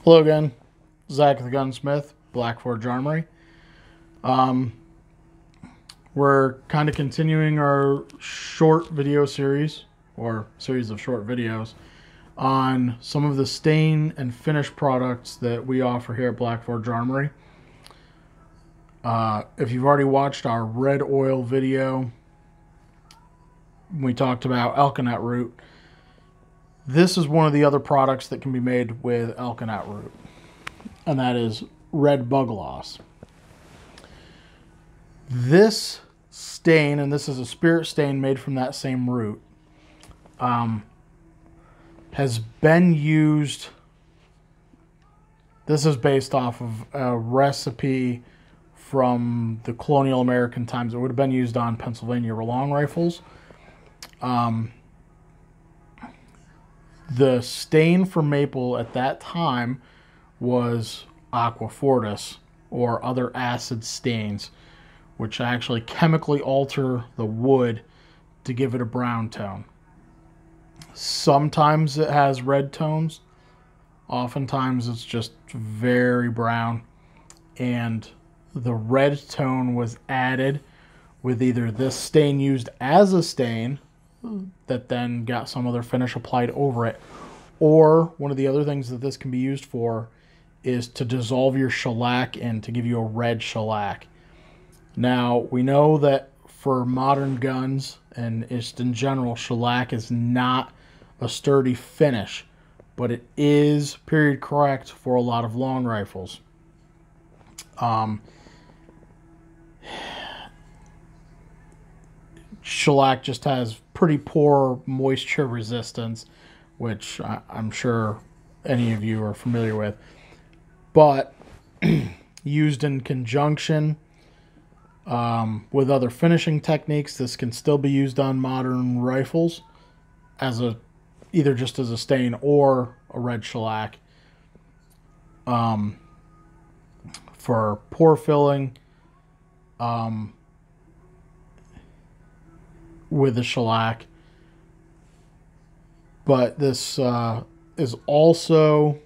Hello again, Zach the Gunsmith, Black Forge Armory. Um, we're kind of continuing our short video series, or series of short videos, on some of the stain and finish products that we offer here at Black Forge Armory. If you've already watched our red oil video, we talked about alkanet root. This is one of the other products that can be made with alkanet root, and that is red Bugloss. This stain, and this is a spirit stain made from that same root, has been used. This is based off of a recipe from the colonial American times. It would have been used on Pennsylvania long rifles. The stain for maple at that time was aquafortis, or other acid stains, which actually chemically alter the wood to give it a brown tone. Sometimes it has red tones, oftentimes it's just very brown, and the red tone was added with either this stain used as a stain that then got some other finish applied over it, or one of the other things that this can be used for is to dissolve your shellac and to give you a red shellac. Now, we know that for modern guns and just in general, shellac is not a sturdy finish, but it is period correct for a lot of long rifles. Shellac just has pretty poor moisture resistance, which I'm sure any of you are familiar with. But used in conjunction with other finishing techniques, this can still be used on modern rifles as either just as a stain or a red shellac for pore filling with the shellac. But this is also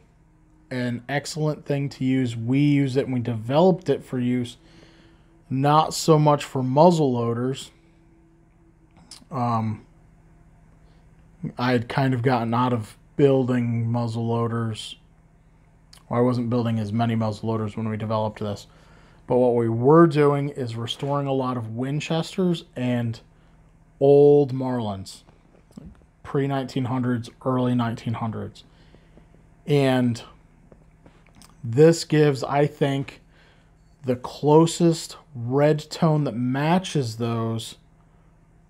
an excellent thing to use. We use it and we developed it for use not so much for muzzle loaders. I had kind of gotten out of building muzzle loaders. Well, I wasn't building as many muzzle loaders when we developed this. But what we were doing is restoring a lot of Winchesters and old Marlins, pre-1900s, early 1900s. And this gives, I think, the closest red tone that matches those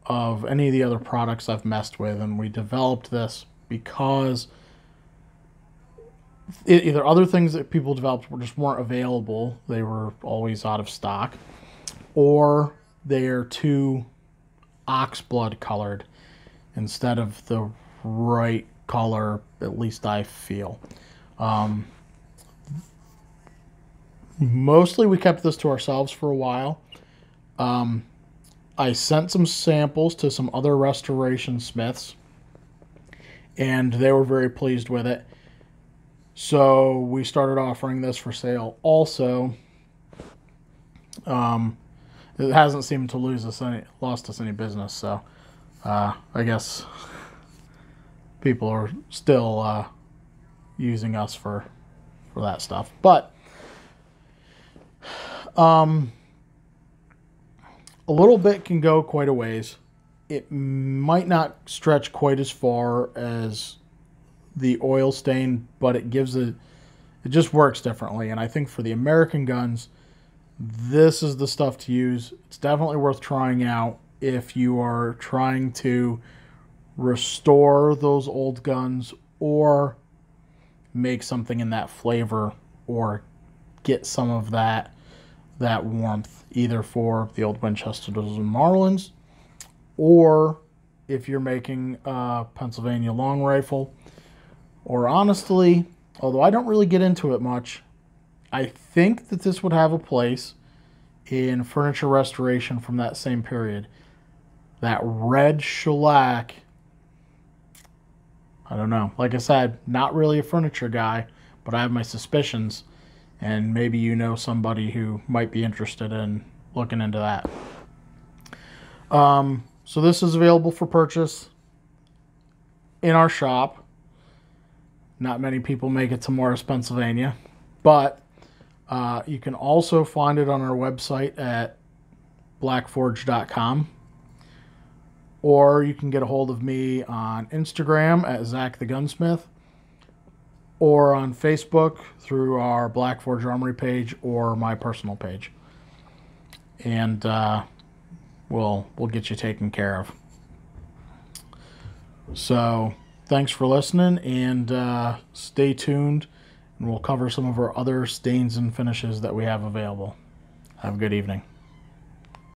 of any of the other products I've messed with. And we developed this because either other things that people developed just weren't available, they were always out of stock, or they're too oxblood colored instead of the right color, at least I feel. Mostly we kept this to ourselves for a while. I sent some samples to some other restoration smiths, and they were very pleased with it. So we started offering this for sale. Also, it hasn't seemed to lost us any business, so I guess people are still using us for that stuff. But a little bit can go quite a ways. It might not stretch quite as far as the oil stain, but it just works differently. And I think for the American guns, this is the stuff to use. It's definitely worth trying out if you are trying to restore those old guns or make something in that flavor or get some of that warmth, either for the old Winchesters and Marlins, or if you're making a Pennsylvania long rifle. Or honestly, although I don't really get into it much, I think that this would have a place in furniture restoration from that same period. That red shellac, I don't know. Like I said, not really a furniture guy, but I have my suspicions, and maybe you know somebody who might be interested in looking into that. So this is available for purchase in our shop. Not many people make it to Morris, Pennsylvania, but you can also find it on our website at blackforge.com, or you can get a hold of me on Instagram at Zach the Gunsmith, or on Facebook through our Black Forge Armory page or my personal page, and we'll get you taken care of. So thanks for listening, and stay tuned, and we'll cover some of our other stains and finishes that we have available. Have a good evening.